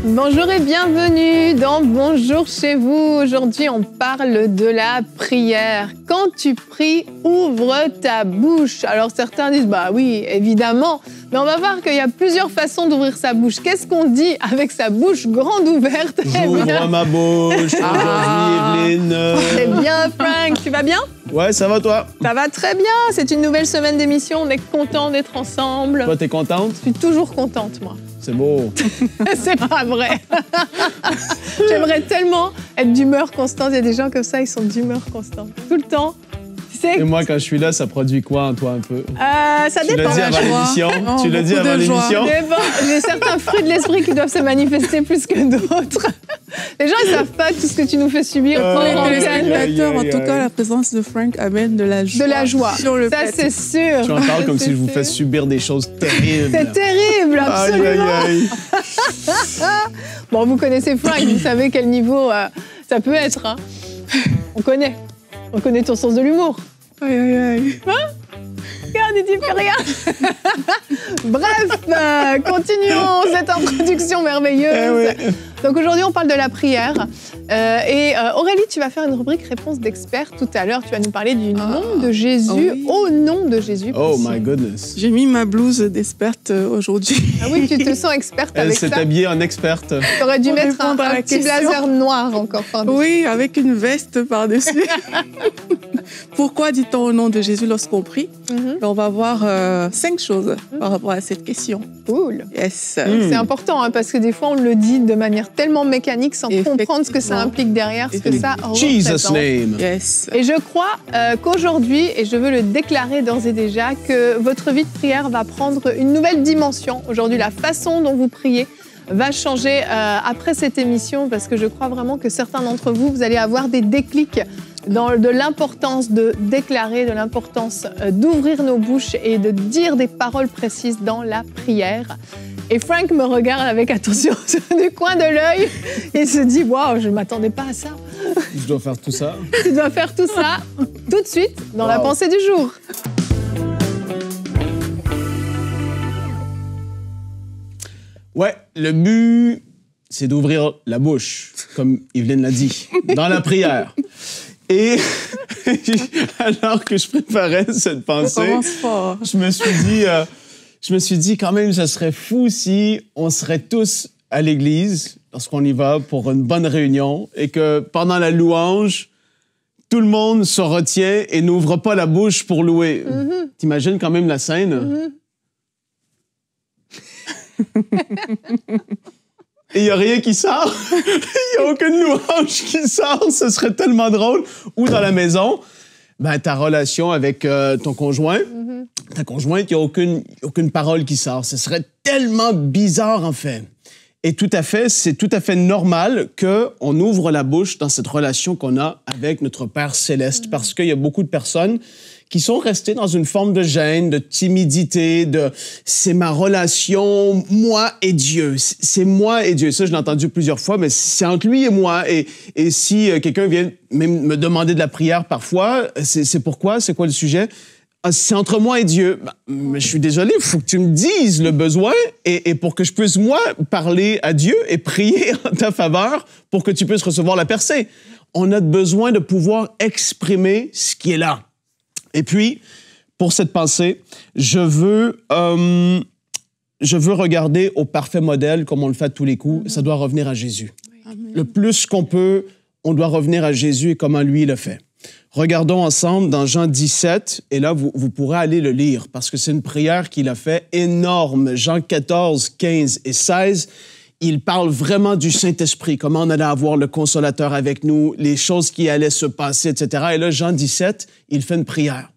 Bonjour et bienvenue dans Bonjour chez vous. Aujourd'hui, on parle de la prière. Quand tu pries, ouvre ta bouche. Alors certains disent, bah oui, évidemment, mais on va voir qu'il y a plusieurs façons d'ouvrir sa bouche. Qu'est-ce qu'on dit avec sa bouche grande ouverte? J'ouvre ma bouche, aujourd'hui, Evelyne. C'est bien, Frank. Tu vas bien? Ouais, ça va toi? Ça va très bien. C'est une nouvelle semaine d'émission. On est content d'être ensemble. Toi, t'es contente? Je suis toujours contente, moi. C'est beau. C'est pas vrai. J'aimerais tellement être d'humeur constante. Il y a des gens comme ça, ils sont d'humeur constante. Tout le temps. Tu sais. Et moi, quand je suis là, ça produit quoi en toi un peu? Ça Tu dépend. l'as dit avant l'émission? Tu l'as dit avant l'émission? J'ai certains fruits de l'esprit qui doivent se manifester plus que d'autres. Les gens, ils savent pas tout ce que tu nous fais subir. Pour les téléspectateurs, en tout cas, la présence de Frank amène de la joie. De la joie. Sur le ça, c'est sûr. Tu en parles comme si je vous fais subir des choses terribles. C'est terrible, absolument. Aïe, aïe, aïe. Bon, vous connaissez Frank, vous savez quel niveau ça peut être. Hein. On connaît ton sens de l'humour. Aïe, aïe, aïe. Hein? Regarde, il dit plus rien. Bref, continuons cette introduction merveilleuse. Eh oui. Donc aujourd'hui, on parle de la prière. Aurélie, tu vas faire une rubrique réponse d'expert tout à l'heure. Tu vas nous parler du nom de Jésus, oui. au nom de Jésus. Oh my goodness. J'ai mis ma blouse d'experte aujourd'hui. Ah oui, tu te sens experte Elle avec s'est ça. habillée en experte. Tu aurais dû Pour mettre un répondre à la petit question. blazer noir encore par-dessus. Oui, avec une veste par-dessus. Pourquoi dit-on au nom de Jésus lorsqu'on prie? On va voir 5 choses par rapport à cette question. Cool. Yes. C'est important hein, parce que des fois, on le dit de manière tellement mécanique sans comprendre ce que ça implique derrière, ce que ça Jesus représente. name. Yes. Et je crois qu'aujourd'hui, et je veux le déclarer d'ores et déjà, que votre vie de prière va prendre une nouvelle dimension. Aujourd'hui, la façon dont vous priez va changer après cette émission parce que je crois vraiment que certains d'entre vous, vous allez avoir des déclics de l'importance de déclarer, de l'importance d'ouvrir nos bouches et de dire des paroles précises dans la prière. Et Frank me regarde avec attention du coin de l'œil et se dit « Waouh, je ne m'attendais pas à ça ». Je dois faire tout ça. Tu dois faire tout ça tout de suite dans la pensée du jour. Ouais, le but, c'est d'ouvrir la bouche, comme Evelyne l'a dit, dans la prière. Et alors que je préparais cette On pensée, commence fort. je me suis dit quand même, ça serait fou si on serait tous à l'église lorsqu'on y va pour une bonne réunion et que pendant la louange, tout le monde se retient et n'ouvre pas la bouche pour louer. T'imagines quand même la scène? Et il n'y a rien qui sort. Il n'y a aucune louange qui sort. Ce serait tellement drôle. Ou dans la maison, ben, ta relation avec ton conjoint, ta conjointe, il n'y a aucune parole qui sort. Ce serait tellement bizarre, en fait. Et tout à fait, c'est tout à fait normal qu'on ouvre la bouche dans cette relation qu'on a avec notre Père Céleste. Parce qu'il y a beaucoup de personnes qui sont restées dans une forme de gêne, de timidité, de « c'est ma relation, moi et Dieu ». C'est moi et Dieu. Ça, je l'ai entendu plusieurs fois, mais c'est entre lui et moi. Et si quelqu'un vient même me demander de la prière parfois, c'est pourquoi? C'est quoi le sujet? C'est entre moi et Dieu. Mais je suis désolé, il faut que tu me dises le besoin et pour que je puisse, moi, parler à Dieu et prier en ta faveur pour que tu puisses recevoir la percée. On a besoin de pouvoir exprimer ce qui est là. Et puis, pour cette pensée, je veux regarder au parfait modèle, comme on le fait à tous les coups. Ça doit revenir à Jésus. Amen. Le plus qu'on peut, on doit revenir à Jésus et comment lui le fait. Regardons ensemble dans Jean 17, et là, vous pourrez aller le lire, parce que c'est une prière qu'il a fait énorme. Jean 14, 15 et 16, il parle vraiment du Saint-Esprit, comment on allait avoir le Consolateur avec nous, les choses qui allaient se passer, etc. Et là, Jean 17, il fait une prière.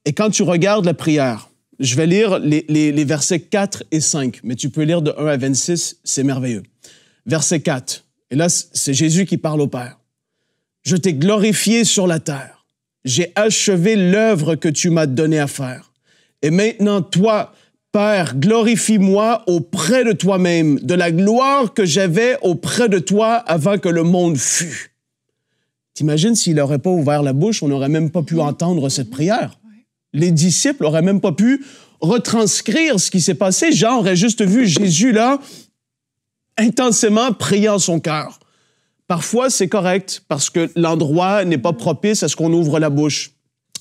Et quand tu regardes la prière, je vais lire les versets 4 et 5, mais tu peux lire de 1 à 26, c'est merveilleux. Verset 4, et là, c'est Jésus qui parle au Père. « Je t'ai glorifié sur la terre. J'ai achevé l'œuvre que tu m'as donnée à faire. Et maintenant, toi, Père, glorifie-moi auprès de toi-même, de la gloire que j'avais auprès de toi avant que le monde fût. » T'imagines s'il n'aurait pas ouvert la bouche, on n'aurait même pas pu entendre cette prière. Les disciples n'auraient même pas pu retranscrire ce qui s'est passé. Jean aurait juste vu Jésus là, intensément prier en son cœur. Parfois, c'est correct parce que l'endroit n'est pas propice à ce qu'on ouvre la bouche.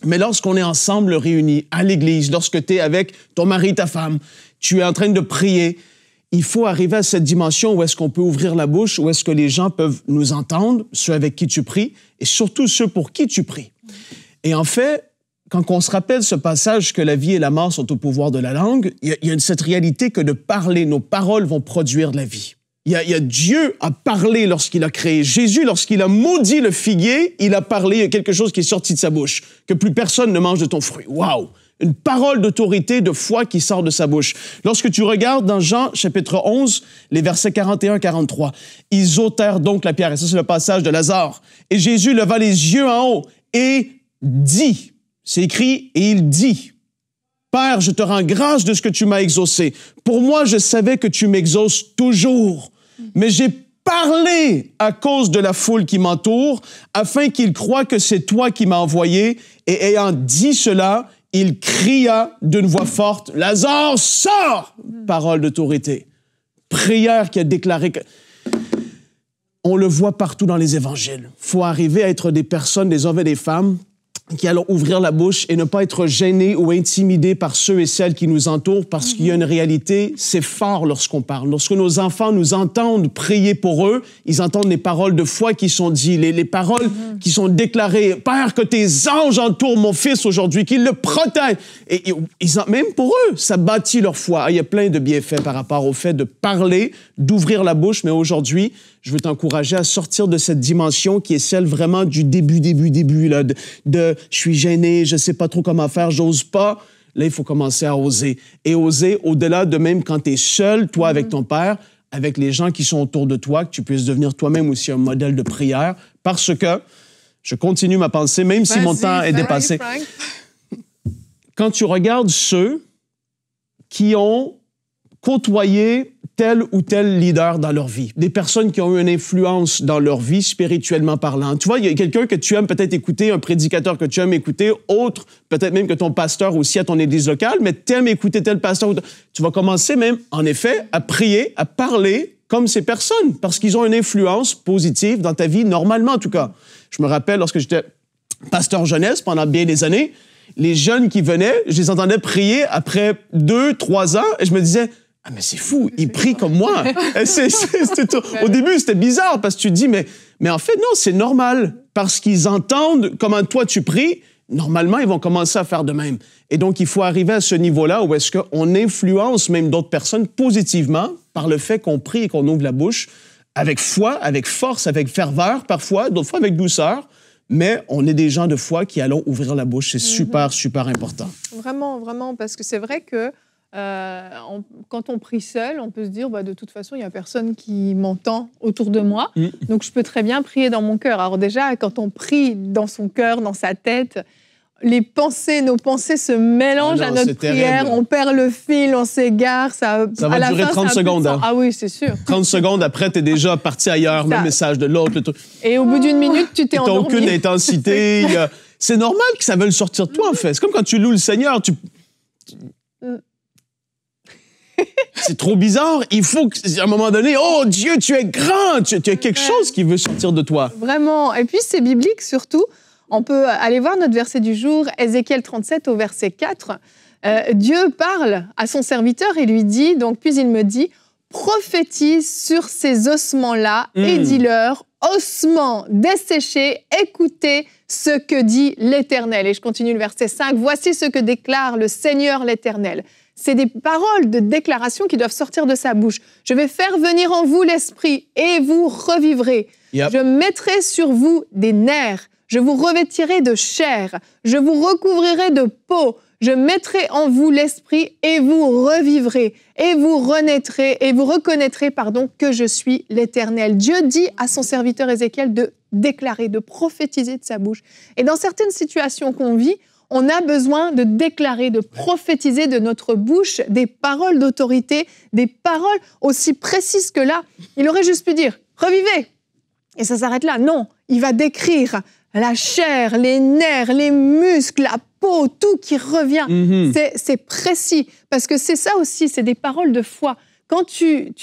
Mais lorsqu'on est ensemble réunis à l'église, lorsque tu es avec ton mari, ta femme, tu es en train de prier, il faut arriver à cette dimension où est-ce qu'on peut ouvrir la bouche, où est-ce que les gens peuvent nous entendre, ceux avec qui tu pries, et surtout ceux pour qui tu pries. Et en fait, quand on se rappelle ce passage que la vie et la mort sont au pouvoir de la langue, il y a cette réalité que de parler, nos paroles vont produire de la vie. Il y a Dieu a parlé lorsqu'il a créé. Jésus, lorsqu'il a maudit le figuier, il a parlé, il y a quelque chose qui est sorti de sa bouche, que plus personne ne mange de ton fruit. Wow! Une parole d'autorité, de foi qui sort de sa bouche. Lorsque tu regardes dans Jean, chapitre 11, les versets 41-43, « Ils ôtèrent donc la pierre. » Et ça, c'est le passage de Lazare. « Et Jésus leva les yeux en haut et dit, » c'est écrit, et il dit, « Père, je te rends grâce de ce que tu m'as exaucé. Pour moi, je savais que tu m'exauces toujours. Mais j'ai parlé à cause de la foule qui m'entoure, afin qu'ils croient que c'est toi qui m'as envoyé. Et ayant dit cela, il cria d'une voix forte, « Lazare, sors! » Parole d'autorité. Prière qui a déclaré que... On le voit partout dans les évangiles. Il faut arriver à être des personnes, des hommes et des femmes, qui allons ouvrir la bouche et ne pas être gênés ou intimidés par ceux et celles qui nous entourent parce qu'il y a une réalité, c'est fort lorsqu'on parle. Lorsque nos enfants nous entendent prier pour eux, ils entendent les paroles de foi qui sont dites, les paroles qui sont déclarées. « Père, que tes anges entourent mon fils aujourd'hui, qu'ils le protègent. » Et même pour eux, ça bâtit leur foi. Il y a plein de bienfaits par rapport au fait de parler, d'ouvrir la bouche, mais aujourd'hui, je veux t'encourager à sortir de cette dimension qui est celle vraiment du début, là, de je suis gêné, je sais pas trop comment faire, j'ose pas. Là, il faut commencer à oser. Et oser, au-delà de même quand tu es seul, toi avec ton père, avec les gens qui sont autour de toi, que tu puisses devenir toi-même aussi un modèle de prière, parce que, je continue ma pensée, même si mon temps est dépassé. Quand tu regardes ceux qui ont côtoyé tel ou tel leader dans leur vie, des personnes qui ont eu une influence dans leur vie spirituellement parlant. Tu vois, il y a quelqu'un que tu aimes peut-être écouter, un prédicateur que tu aimes écouter, autre, peut-être même que ton pasteur aussi à ton église locale, mais tu aimes écouter tel pasteur. Tu vas commencer même, en effet, à prier, à parler comme ces personnes, parce qu'ils ont une influence positive dans ta vie, normalement en tout cas. Je me rappelle, lorsque j'étais pasteur jeunesse pendant bien des années, les jeunes qui venaient, je les entendais prier après 2-3 ans, et je me disais... Ah, mais c'est fou, ils prient comme moi. Au début, c'était bizarre parce que tu te dis, mais en fait, non, c'est normal. Parce qu'ils entendent comment toi tu pries, normalement, ils vont commencer à faire de même. Et donc, il faut arriver à ce niveau-là où est-ce qu'on influence même d'autres personnes positivement par le fait qu'on prie et qu'on ouvre la bouche avec foi, avec force, avec ferveur, parfois, d'autres fois avec douceur. Mais on est des gens de foi qui allons ouvrir la bouche. C'est super, super important. Vraiment, vraiment, parce que c'est vrai que quand on prie seul, on peut se dire de toute façon, il n'y a personne qui m'entend autour de moi. Donc, je peux très bien prier dans mon cœur. Alors déjà, quand on prie dans son cœur, dans sa tête, nos pensées se mélangent à notre prière. Terrible. On perd le fil, on s'égare. Ça va durer 30 secondes. Hein. Ah oui, c'est sûr. 30 secondes après, tu es déjà parti ailleurs. Le message de l'autre. Le truc. Et au bout d'une minute, tu t'es endormi. Tu n'as aucune intensité. C'est normal que ça veuille sortir de toi, en fait. C'est comme quand tu loues le Seigneur. C'est trop bizarre. Il faut qu'à un moment donné, oh Dieu, tu es grand, tu as quelque chose qui veut sortir de toi. Vraiment. Et puis, c'est biblique surtout. On peut aller voir notre verset du jour, Ézéchiel 37 au verset 4. Dieu parle à son serviteur et lui dit, donc, puis il me dit, prophétise sur ces ossements-là et dis-leur, ossements desséchés, écoutez ce que dit l'Éternel. Et je continue le verset 5. Voici ce que déclare le Seigneur l'Éternel. C'est des paroles de déclaration qui doivent sortir de sa bouche. Je vais faire venir en vous l'esprit et vous revivrez. Yep. Je mettrai sur vous des nerfs. Je vous revêtirai de chair. Je vous recouvrirai de peau. Je mettrai en vous l'esprit et vous revivrez. Et vous renaîtrez et vous reconnaîtrez, que je suis l'Éternel. Dieu dit à son serviteur Ézéchiel de déclarer, de prophétiser de sa bouche. Et dans certaines situations qu'on vit, on a besoin de déclarer, de prophétiser de notre bouche des paroles d'autorité, des paroles aussi précises que là. Il aurait juste pu dire « revivez » et ça s'arrête là. Non, il va décrire la chair, les nerfs, les muscles, la peau, tout qui revient. C'est précis parce que c'est ça aussi, c'est des paroles de foi quand tu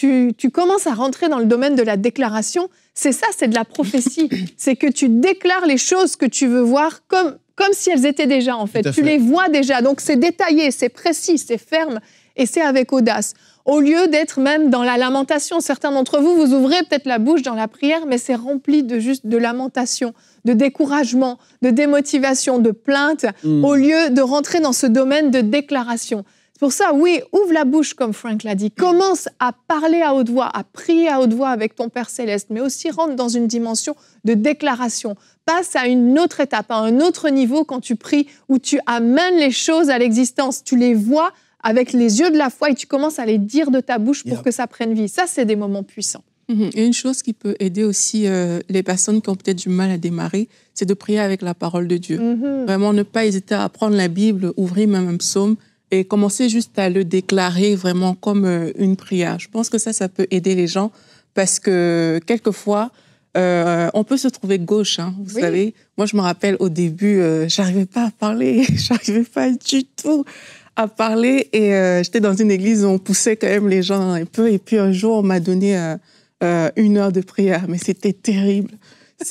commences à rentrer dans le domaine de la déclaration, c'est ça, c'est de la prophétie. C'est que tu déclares les choses que tu veux voir comme si elles étaient déjà, en fait. Tu les vois déjà. Donc, c'est détaillé, c'est précis, c'est ferme et c'est avec audace. Au lieu d'être même dans la lamentation, certains d'entre vous, vous ouvrez peut-être la bouche dans la prière, mais c'est rempli de lamentation, de découragement, de démotivation, de plainte, au lieu de rentrer dans ce domaine de déclaration. C'est pour ça, oui, ouvre la bouche, comme Frank l'a dit. Commence à parler à haute voix, à prier à haute voix avec ton Père Céleste, mais aussi rentre dans une dimension de déclaration. Passe à une autre étape, à un autre niveau quand tu pries, où tu amènes les choses à l'existence. Tu les vois avec les yeux de la foi et tu commences à les dire de ta bouche pour que ça prenne vie. Ça, c'est des moments puissants. Et une chose qui peut aider aussi les personnes qui ont peut-être du mal à démarrer, c'est de prier avec la parole de Dieu. Vraiment, ne pas hésiter à prendre la Bible, ouvrir même un psaume et commencer juste à le déclarer vraiment comme une prière. Je pense que ça peut aider les gens parce que quelquefois, on peut se trouver gauche, vous savez. Moi, je me rappelle au début, j'arrivais pas à parler, j'arrivais pas du tout à parler et j'étais dans une église où on poussait quand même les gens un peu et puis un jour, on m'a donné 1 heure de prière, mais c'était terrible.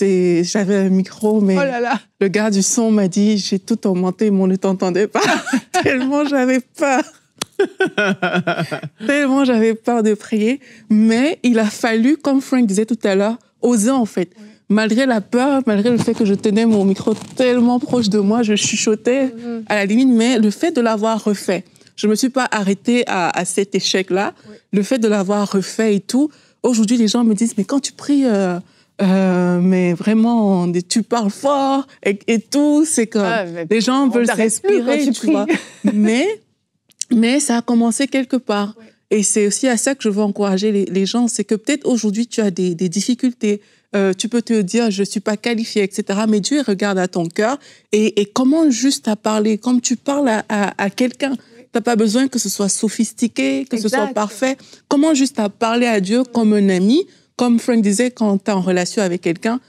J'avais un micro, mais le gars du son m'a dit, j'ai tout augmenté, mais on ne t'entendait pas. Tellement j'avais peur. Tellement j'avais peur de prier. Mais il a fallu, comme Frank disait tout à l'heure, oser en fait. Malgré la peur, malgré le fait que je tenais mon micro tellement proche de moi, je chuchotais à la limite, mais le fait de l'avoir refait, je ne me suis pas arrêtée à cet échec-là. Le fait de l'avoir refait et tout, aujourd'hui, les gens me disent, mais quand tu pries, mais vraiment, tu parles fort et tout, c'est comme, les gens veulent s'inspirer, tu vois. Mais ça a commencé quelque part. Et c'est aussi à ça que je veux encourager les gens, c'est que peut-être aujourd'hui, tu as des difficultés, tu peux te dire, je ne suis pas qualifié, etc. Mais Dieu regarde à ton cœur et commence juste à parler comme tu parles à quelqu'un. Tu n'as pas besoin que ce soit sophistiqué, que ce soit parfait. Commence juste à parler à Dieu comme un ami. Comme Frank disait, quand tu es en relation avec quelqu'un,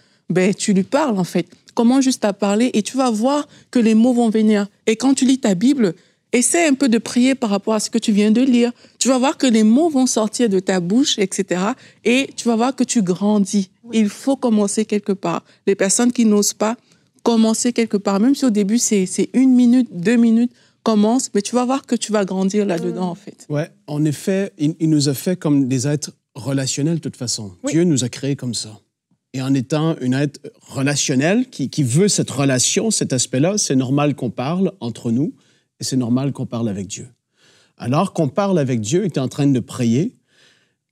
tu lui parles en fait. Commence juste à parler et tu vas voir que les mots vont venir. Et quand tu lis ta Bible, essaie un peu de prier par rapport à ce que tu viens de lire. Tu vas voir que les mots vont sortir de ta bouche, etc. Et tu vas voir que tu grandis. Il faut commencer quelque part. Les personnes qui n'osent pas, commencer quelque part. Même si au début, c'est 1 minute, 2 minutes, commence, mais tu vas voir que tu vas grandir là-dedans, en fait. Ouais, en effet, il nous a fait comme des êtres relationnels, de toute façon. Dieu nous a créés comme ça. Et en étant un être relationnel qui veut cette relation, cet aspect-là, c'est normal qu'on parle entre nous et c'est normal qu'on parle avec Dieu. Alors qu'on parle avec Dieu et tu es en train de prier,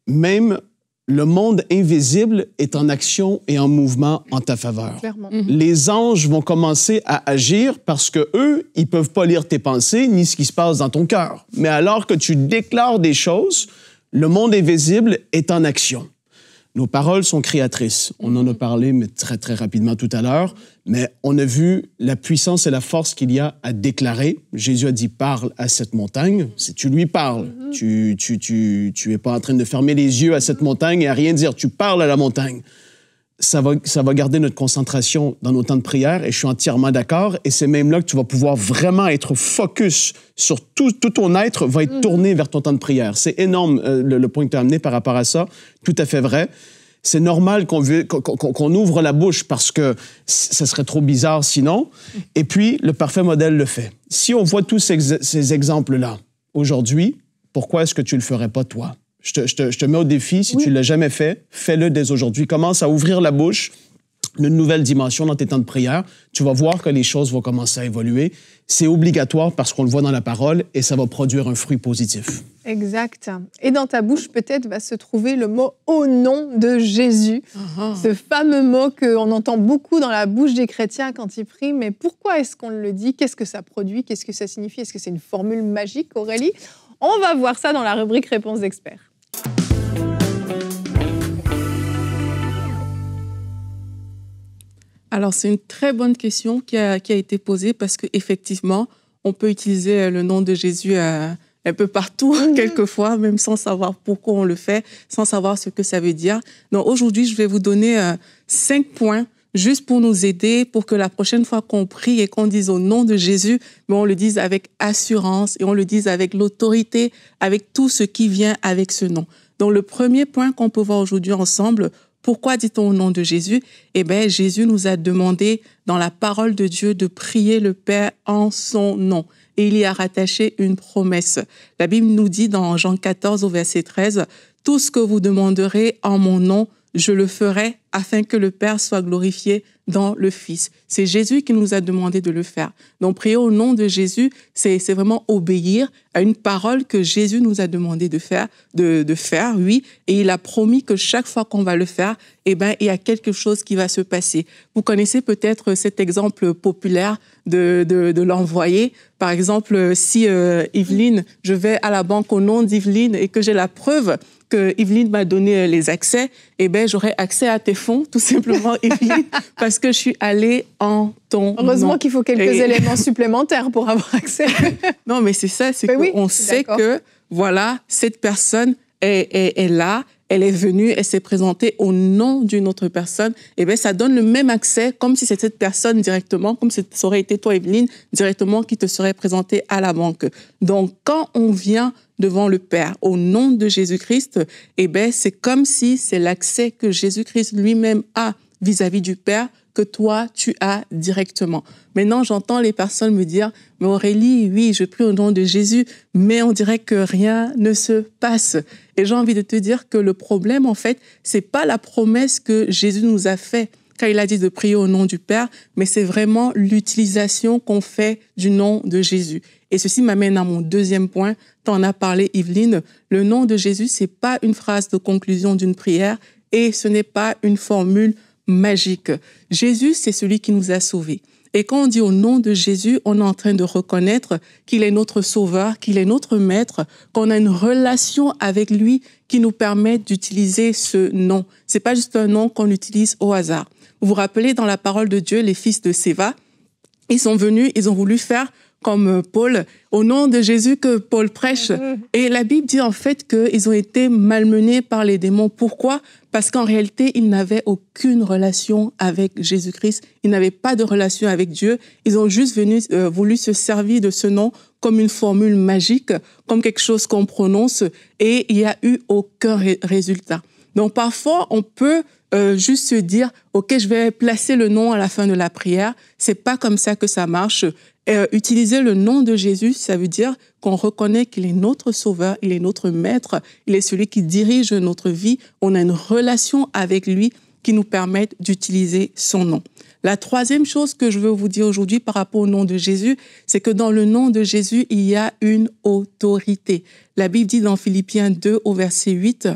même le monde invisible est en action et en mouvement en ta faveur. Clairement. Les anges vont commencer à agir parce que eux, ils peuvent pas lire tes pensées ni ce qui se passe dans ton cœur. Mais alors que tu déclares des choses, le monde invisible est en action. Nos paroles sont créatrices. On en a parlé, mais très, très rapidement tout à l'heure. Mais on a vu la puissance et la force qu'il y a à déclarer. Jésus a dit, parle à cette montagne. Si tu lui parles, tu es pas en train de fermer les yeux à cette montagne et à rien dire. Tu parles à la montagne. Ça va garder notre concentration dans nos temps de prière et je suis entièrement d'accord. Et c'est même là que tu vas pouvoir vraiment être focus sur tout ton être va être tourné vers ton temps de prière. C'est énorme le point que tu as amené par rapport à ça. Tout à fait vrai. C'est normal qu'on ouvre la bouche parce que ça serait trop bizarre sinon. Et puis, le parfait modèle le fait. Si on voit tous ces exemples-là aujourd'hui, pourquoi est-ce que tu ne le ferais pas toi? Je te mets au défi, si tu ne l'as jamais fait, fais-le dès aujourd'hui. Commence à ouvrir la bouche, une nouvelle dimension dans tes temps de prière. Tu vas voir que les choses vont commencer à évoluer. C'est obligatoire parce qu'on le voit dans la parole et ça va produire un fruit positif. Exact. Et dans ta bouche, peut-être, va se trouver le mot « au nom de Jésus ». Ce fameux mot qu'on entend beaucoup dans la bouche des chrétiens quand ils prient. Mais pourquoi est-ce qu'on le dit? Qu'est-ce que ça produit? Qu'est-ce que ça signifie? Est-ce que c'est une formule magique, Aurélie? On va voir ça dans la rubrique Réponse d'experts. Alors, c'est une très bonne question qui a été posée parce qu'effectivement, on peut utiliser le nom de Jésus un peu partout, quelquefois, même sans savoir pourquoi on le fait, sans savoir ce que ça veut dire. Donc, aujourd'hui, je vais vous donner 5 points juste pour nous aider, pour que la prochaine fois qu'on prie et qu'on dise au nom de Jésus, mais on le dise avec assurance et on le dise avec l'autorité, avec tout ce qui vient avec ce nom. Donc, le premier point qu'on peut voir aujourd'hui ensemble, pourquoi dit-on au nom de Jésus? Eh bien, Jésus nous a demandé dans la parole de Dieu de prier le Père en son nom. Et il y a rattaché une promesse. La Bible nous dit dans Jean 14 au verset 13, « Tout ce que vous demanderez en mon nom, je le ferai afin que le Père soit glorifié dans le Fils. » C'est Jésus qui nous a demandé de le faire. Donc, prier au nom de Jésus, c'est vraiment obéir à une parole que Jésus nous a demandé de faire, oui. Et il a promis que chaque fois qu'on va le faire, eh ben, il y a quelque chose qui va se passer. Vous connaissez peut-être cet exemple populaire de l'envoyé. Par exemple, si Yveline, je vais à la banque au nom d'Yveline et que j'ai la preuve que Yveline m'a donné les accès, eh ben, j'aurai accès à tes fonds, tout simplement, Yveline, parce que je suis allée en ton Heureusement nom. qu'il faut quelques éléments supplémentaires pour avoir accès. Non, mais c'est ça, c'est qu'on sait que, voilà, cette personne est là, elle est venue, elle s'est présentée au nom d'une autre personne, eh bien, ça donne le même accès, comme si c'était cette personne directement, comme si ça aurait été toi, Yveline, directement, qui te serait présentée à la banque. Donc, quand on vient devant le Père, au nom de Jésus-Christ, eh bien, c'est comme si c'est l'accès que Jésus-Christ lui-même a vis-à-vis du Père que toi, tu as directement. Maintenant, j'entends les personnes me dire, mais Aurélie, oui, je prie au nom de Jésus, mais on dirait que rien ne se passe. Et j'ai envie de te dire que le problème, en fait, c'est pas la promesse que Jésus nous a faite quand il a dit de prier au nom du Père, mais c'est vraiment l'utilisation qu'on fait du nom de Jésus. Et ceci m'amène à mon deuxième point. Tu en as parlé, Yveline. Le nom de Jésus, c'est pas une phrase de conclusion d'une prière et ce n'est pas une formule magique. Jésus, c'est celui qui nous a sauvés. Et quand on dit au nom de Jésus, on est en train de reconnaître qu'il est notre sauveur, qu'il est notre maître, qu'on a une relation avec lui qui nous permet d'utiliser ce nom. C'est pas juste un nom qu'on utilise au hasard. Vous vous rappelez, dans la parole de Dieu, les fils de Séva, ils sont venus, ils ont voulu faire comme Paul, au nom de Jésus que Paul prêche. Et la Bible dit en fait qu'ils ont été malmenés par les démons. Pourquoi? Parce qu'en réalité, ils n'avaient aucune relation avec Jésus-Christ. Ils n'avaient pas de relation avec Dieu. Ils ont juste voulu se servir de ce nom comme une formule magique, comme quelque chose qu'on prononce, et il n'y a eu aucun résultat. Donc parfois, on peut juste se dire, OK, je vais placer le nom à la fin de la prière. C'est pas comme ça que ça marche. Utiliser le nom de Jésus, ça veut dire qu'on reconnaît qu'il est notre sauveur, il est notre maître, il est celui qui dirige notre vie. On a une relation avec lui qui nous permet d'utiliser son nom. La troisième chose que je veux vous dire aujourd'hui par rapport au nom de Jésus, c'est que dans le nom de Jésus, il y a une autorité. La Bible dit dans Philippiens 2 au verset 8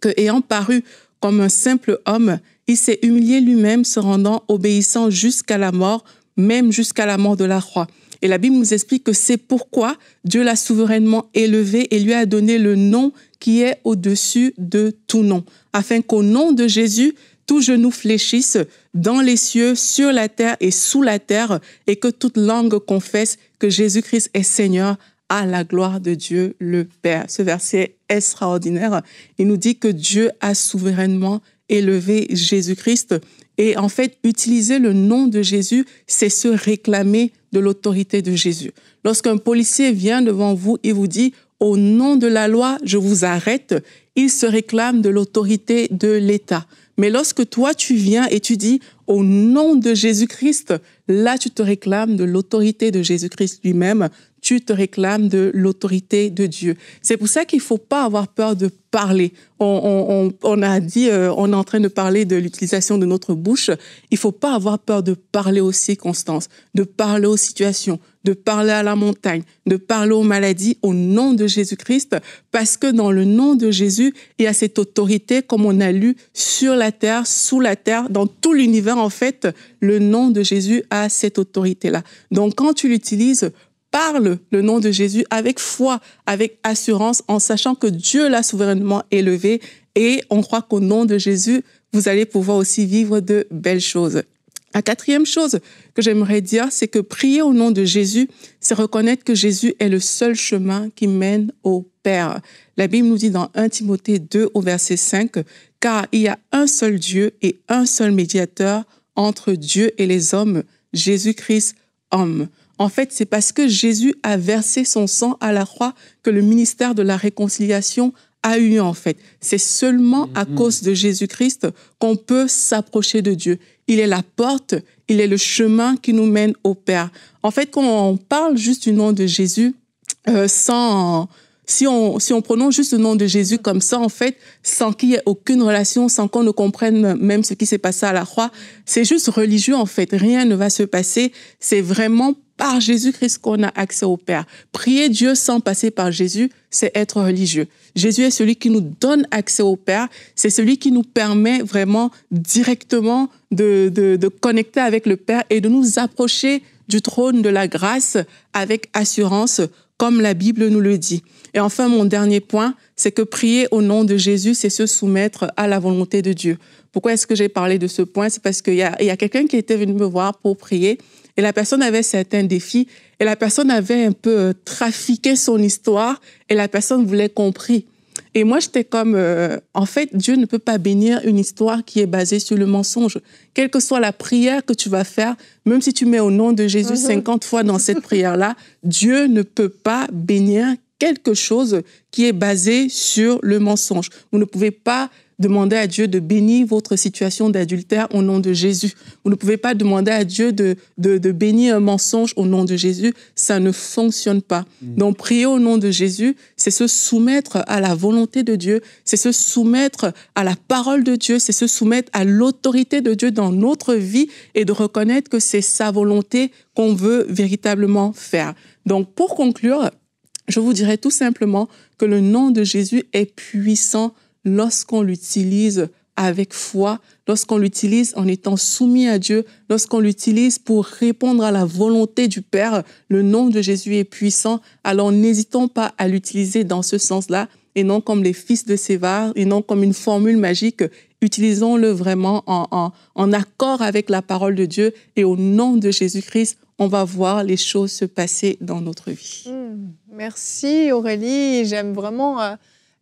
que, ayant paru comme un simple homme, il s'est humilié lui-même, se rendant obéissant jusqu'à la mort, même jusqu'à la mort de la croix. Et la Bible nous explique que c'est pourquoi Dieu l'a souverainement élevé et lui a donné le nom qui est au-dessus de tout nom, afin qu'au nom de Jésus, tout genou fléchisse dans les cieux, sur la terre et sous la terre, et que toute langue confesse que Jésus-Christ est Seigneur, à la gloire de Dieu le Père. Ce verset extraordinaire, il nous dit que Dieu a souverainement élevé Jésus-Christ. Et en fait, utiliser le nom de Jésus, c'est se réclamer de l'autorité de Jésus. Lorsqu'un policier vient devant vous et vous dit « Au nom de la loi, je vous arrête », il se réclame de l'autorité de l'État. Mais lorsque toi, tu viens et tu dis « Au nom de Jésus-Christ », là, tu te réclames de l'autorité de Jésus-Christ lui-même. Tu te réclames de l'autorité de Dieu. C'est pour ça qu'il ne faut pas avoir peur de parler. On a dit, on est en train de parler de l'utilisation de notre bouche. Il ne faut pas avoir peur de parler aux circonstances, de parler aux situations, de parler à la montagne, de parler aux maladies au nom de Jésus-Christ, parce que dans le nom de Jésus, il y a cette autorité, comme on a lu, sur la terre, sous la terre, dans tout l'univers, en fait, le nom de Jésus a cette autorité-là. Donc, quand tu l'utilises, parle le nom de Jésus avec foi, avec assurance, en sachant que Dieu l'a souverainement élevé et on croit qu'au nom de Jésus, vous allez pouvoir aussi vivre de belles choses. La quatrième chose que j'aimerais dire, c'est que prier au nom de Jésus, c'est reconnaître que Jésus est le seul chemin qui mène au Père. La Bible nous dit dans 1 Timothée 2 au verset 5, « Car il y a un seul Dieu et un seul médiateur entre Dieu et les hommes, Jésus-Christ, homme. En fait, c'est parce que Jésus a versé son sang à la croix que le ministère de la réconciliation a eu lieu, en fait. C'est seulement à cause de Jésus-Christ qu'on peut s'approcher de Dieu. Il est la porte, il est le chemin qui nous mène au Père. En fait, quand on parle juste du nom de Jésus, si on prononce juste le nom de Jésus comme ça, en fait, sans qu'il y ait aucune relation, sans qu'on ne comprenne même ce qui s'est passé à la croix, c'est juste religieux, en fait. Rien ne va se passer. C'est vraiment par Jésus-Christ qu'on a accès au Père. Prier Dieu sans passer par Jésus, c'est être religieux. Jésus est celui qui nous donne accès au Père. C'est celui qui nous permet vraiment directement de connecter avec le Père et de nous approcher du trône de la grâce avec assurance, comme la Bible nous le dit. Et enfin, mon dernier point, c'est que prier au nom de Jésus, c'est se soumettre à la volonté de Dieu. Pourquoi est-ce que j'ai parlé de ce point? C'est parce qu'il y a quelqu'un qui était venu me voir pour prier et la personne avait certains défis et la personne avait un peu trafiqué son histoire et la personne voulait qu'on prie. Et moi, j'étais comme, en fait, Dieu ne peut pas bénir une histoire qui est basée sur le mensonge. Quelle que soit la prière que tu vas faire, même si tu mets au nom de Jésus 50 fois dans cette prière-là, Dieu ne peut pas bénir quelque chose qui est basé sur le mensonge. Vous ne pouvez pas demander à Dieu de bénir votre situation d'adultère au nom de Jésus. Vous ne pouvez pas demander à Dieu de bénir un mensonge au nom de Jésus. Ça ne fonctionne pas. Donc, prier au nom de Jésus, c'est se soumettre à la volonté de Dieu, c'est se soumettre à la parole de Dieu, c'est se soumettre à l'autorité de Dieu dans notre vie et de reconnaître que c'est sa volonté qu'on veut véritablement faire. Donc, pour conclure, je vous dirais tout simplement que le nom de Jésus est puissant lorsqu'on l'utilise avec foi, lorsqu'on l'utilise en étant soumis à Dieu, lorsqu'on l'utilise pour répondre à la volonté du Père. Le nom de Jésus est puissant, alors n'hésitons pas à l'utiliser dans ce sens-là et non comme les fils de Sévar et non comme une formule magique. Utilisons-le vraiment en accord avec la parole de Dieu et au nom de Jésus-Christ, on va voir les choses se passer dans notre vie. Merci Aurélie, j'aime vraiment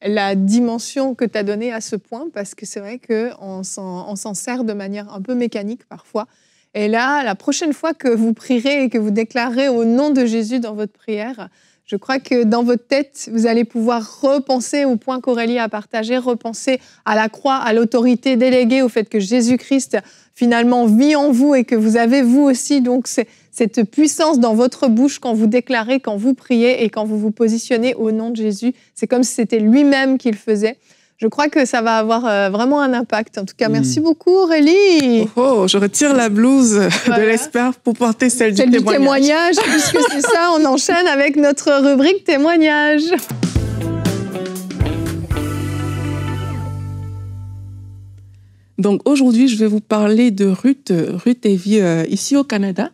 la dimension que tu as donnée à ce point parce que c'est vrai qu'on s'en sert de manière un peu mécanique parfois. Et là, la prochaine fois que vous prierez et que vous déclarez au nom de Jésus dans votre prière, je crois que dans votre tête, vous allez pouvoir repenser au point qu'Aurélie a partagé, repenser à la croix, à l'autorité déléguée, au fait que Jésus-Christ finalement vit en vous et que vous avez vous aussi donc cette puissance dans votre bouche quand vous déclarez, quand vous priez et quand vous vous positionnez au nom de Jésus. C'est comme si c'était lui-même qui le faisait. Je crois que ça va avoir vraiment un impact. En tout cas, merci beaucoup Aurélie. Oh, je retire la blouse de l'espère pour porter celle du témoignage. Puisque c'est ça, on enchaîne avec notre rubrique témoignage. Donc aujourd'hui, je vais vous parler de Ruth. Ruth vit ici au Canada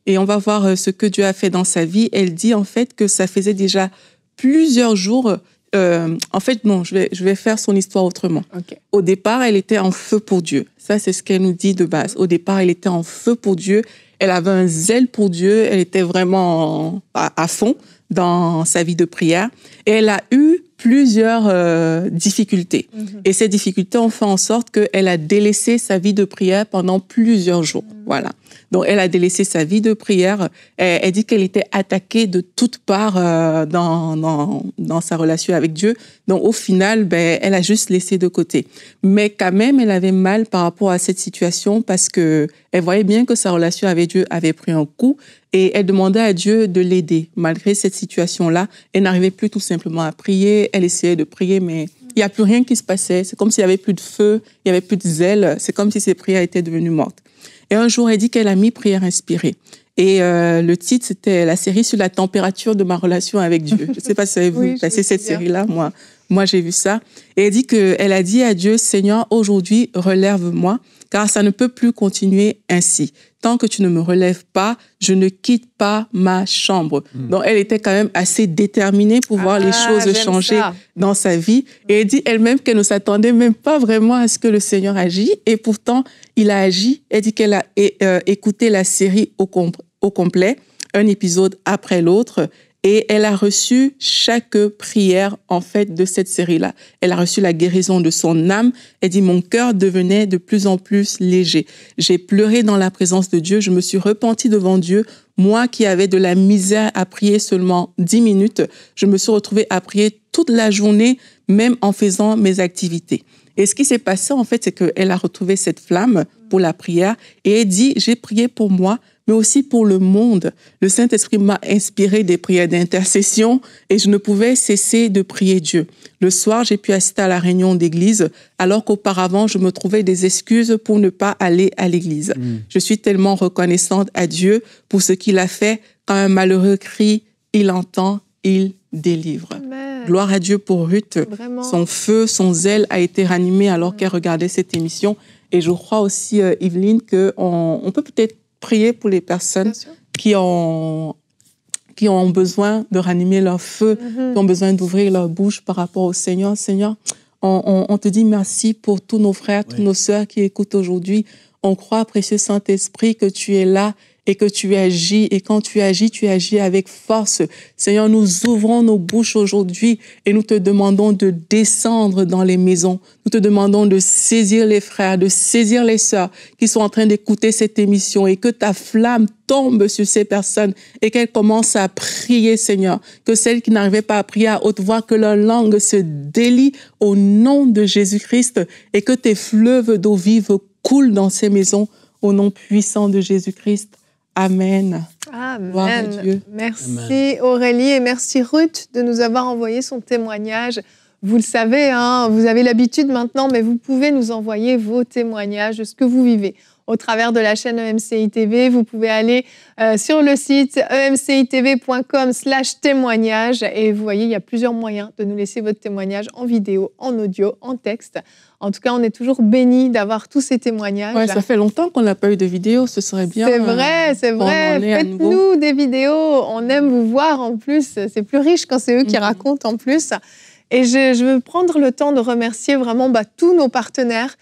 et on va voir ce que Dieu a fait dans sa vie. Elle dit en fait que ça faisait déjà plusieurs jours. En fait, non, je vais faire son histoire autrement. Okay. Au départ, elle était en feu pour Dieu. Ça, c'est ce qu'elle nous dit de base. Au départ, elle était en feu pour Dieu. Elle avait un zèle pour Dieu. Elle était vraiment à fond dans sa vie de prière. Et elle a eu plusieurs difficultés. Et ces difficultés ont fait en sorte qu'elle a délaissé sa vie de prière pendant plusieurs jours. Voilà. Donc, elle a délaissé sa vie de prière. Elle dit qu'elle était attaquée de toutes parts dans sa relation avec Dieu. Donc, au final, elle a juste laissé de côté. Mais quand même, elle avait mal par rapport à cette situation parce que elle voyait bien que sa relation avec Dieu avait pris un coup et elle demandait à Dieu de l'aider. Malgré cette situation-là, elle n'arrivait plus tout simplement à prier. Elle essayait de prier, mais il n'y a plus rien qui se passait. C'est comme s'il n'y avait plus de feu, il n'y avait plus de zèle. C'est comme si ses prières étaient devenues mortes. Et un jour, elle dit qu'elle a mis Prière inspirée. Et le titre, c'était la série sur la température de ma relation avec Dieu. Je ne sais pas si vous avez vu passer cette série-là. Moi, j'ai vu ça. Et elle dit qu'elle a dit à Dieu, Seigneur, aujourd'hui, relève-moi, car ça ne peut plus continuer ainsi. Tant que tu ne me relèves pas, je ne quitte pas ma chambre. Donc, elle était quand même assez déterminée pour voir les choses changer dans sa vie. Et elle dit elle-même qu'elle ne s'attendait même pas vraiment à ce que le Seigneur agisse. Et pourtant, il a agi. Elle dit qu'elle a écouté la série au complet, un épisode après l'autre. Et elle a reçu chaque prière, en fait, de cette série-là. Elle a reçu la guérison de son âme. Elle dit, mon cœur devenait de plus en plus léger. J'ai pleuré dans la présence de Dieu. Je me suis repentie devant Dieu. Moi qui avais de la misère à prier seulement 10 minutes, je me suis retrouvée à prier toute la journée, même en faisant mes activités. Et ce qui s'est passé, en fait, c'est qu'elle a retrouvé cette flamme pour la prière et elle dit, j'ai prié pour moi, mais aussi pour le monde. Le Saint-Esprit m'a inspiré des prières d'intercession et je ne pouvais cesser de prier Dieu. Le soir, j'ai pu assister à la réunion d'église, alors qu'auparavant, je me trouvais des excuses pour ne pas aller à l'église. Je suis tellement reconnaissante à Dieu pour ce qu'il a fait. Quand un malheureux crie, il entend, il délivre. Amen. Gloire à Dieu pour Ruth. Vraiment. Son feu, son zèle a été ranimé alors qu'elle regardait cette émission. Et je crois aussi, Evelyne, qu'on peut peut-être prier pour les personnes qui ont besoin de ranimer leur feu, qui ont besoin d'ouvrir leur bouche par rapport au Seigneur. Seigneur, on te dit merci pour tous nos frères, toutes nos sœurs qui écoutent aujourd'hui. On croit, précieux Saint-Esprit, que tu es là et que tu agis. Et quand tu agis avec force. Seigneur, nous ouvrons nos bouches aujourd'hui et nous te demandons de descendre dans les maisons. Nous te demandons de saisir les frères, de saisir les sœurs qui sont en train d'écouter cette émission et que ta flamme tombe sur ces personnes et qu'elles commencent à prier, Seigneur. Que celles qui n'arrivaient pas à prier à haute voix, que leur langue se délie au nom de Jésus-Christ et que tes fleuves d'eau vive coulent dans ces maisons au nom puissant de Jésus-Christ. Amen. Amen. Gloire à Dieu. Merci Amen. Aurélie et merci Ruth de nous avoir envoyé son témoignage. Vous le savez, hein, vous avez l'habitude maintenant, mais vous pouvez nous envoyer vos témoignages de ce que vous vivez au travers de la chaîne EMCI TV. Vous pouvez aller sur le site emcitv.com/témoignage et vous voyez, il y a plusieurs moyens de nous laisser votre témoignage en vidéo, en audio, en texte. En tout cas, on est toujours bénis d'avoir tous ces témoignages. Ouais, ça fait longtemps qu'on n'a pas eu de vidéo, ce serait bien. C'est vrai, c'est vrai. Faites-nous des vidéos, on aime vous voir en plus. C'est plus riche quand c'est eux qui racontent en plus. Et je veux prendre le temps de remercier vraiment tous nos partenaires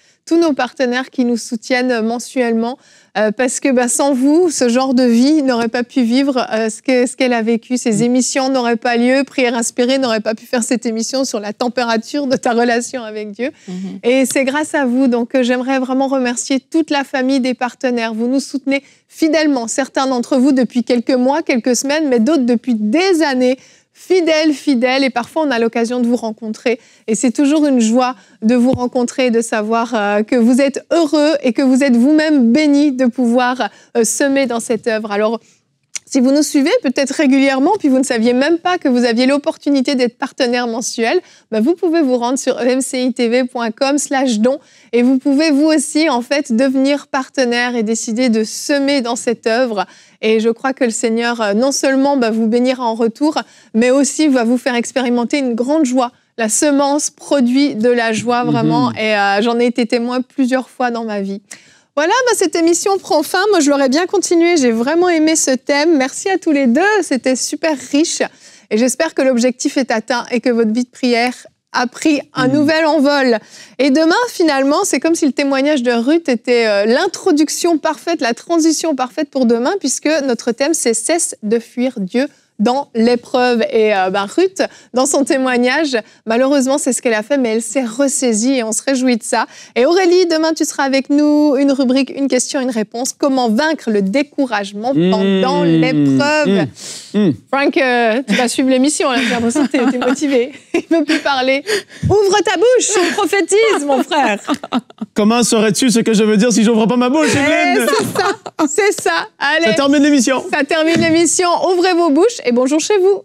qui nous soutiennent mensuellement, parce que sans vous, ce genre de vie n'aurait pas pu vivre ce qu'elle a vécu. Ces émissions n'auraient pas lieu, Prière Inspirée n'aurait pas pu faire cette émission sur la température de ta relation avec Dieu. Et c'est grâce à vous, donc j'aimerais vraiment remercier toute la famille des partenaires. Vous nous soutenez fidèlement, certains d'entre vous depuis quelques mois, quelques semaines, mais d'autres depuis des années. Fidèles, et parfois on a l'occasion de vous rencontrer. Et c'est toujours une joie de vous rencontrer et de savoir que vous êtes heureux et que vous êtes vous-même bénis de pouvoir semer dans cette œuvre. Alors, si vous nous suivez peut-être régulièrement, puis vous ne saviez même pas que vous aviez l'opportunité d'être partenaire mensuel, vous pouvez vous rendre sur emcitv.com/don et vous pouvez vous aussi en fait devenir partenaire et décider de semer dans cette œuvre. Et je crois que le Seigneur non seulement vous bénira en retour, mais aussi va vous faire expérimenter une grande joie. La semence produit de la joie vraiment et j'en ai été témoin plusieurs fois dans ma vie. Voilà, cette émission prend fin. Moi, je l'aurais bien continué. J'ai vraiment aimé ce thème. Merci à tous les deux. C'était super riche. Et j'espère que l'objectif est atteint et que votre vie de prière a pris un nouvel envol. Et demain, finalement, c'est comme si le témoignage de Ruth était l'introduction parfaite, la transition parfaite pour demain, puisque notre thème, c'est « Cesse de fuir Dieu ». Dans l'épreuve. Et Ruth, dans son témoignage, malheureusement, c'est ce qu'elle a fait, mais elle s'est ressaisie et on se réjouit de ça. Et Aurélie, demain, tu seras avec nous. Une rubrique, une question, une réponse. Comment vaincre le découragement pendant l'épreuve? Frank, tu vas suivre l'émission, là. J'ai l'impression que tu es motivé. Il ne veut plus parler. Ouvre ta bouche, on prophétise, mon frère. Comment saurais-tu ce que je veux dire si j'ouvre pas ma bouche, Evelyne? C'est ça. Allez. Ça termine l'émission. Ça termine l'émission. Ouvrez vos bouches et bonjour chez vous.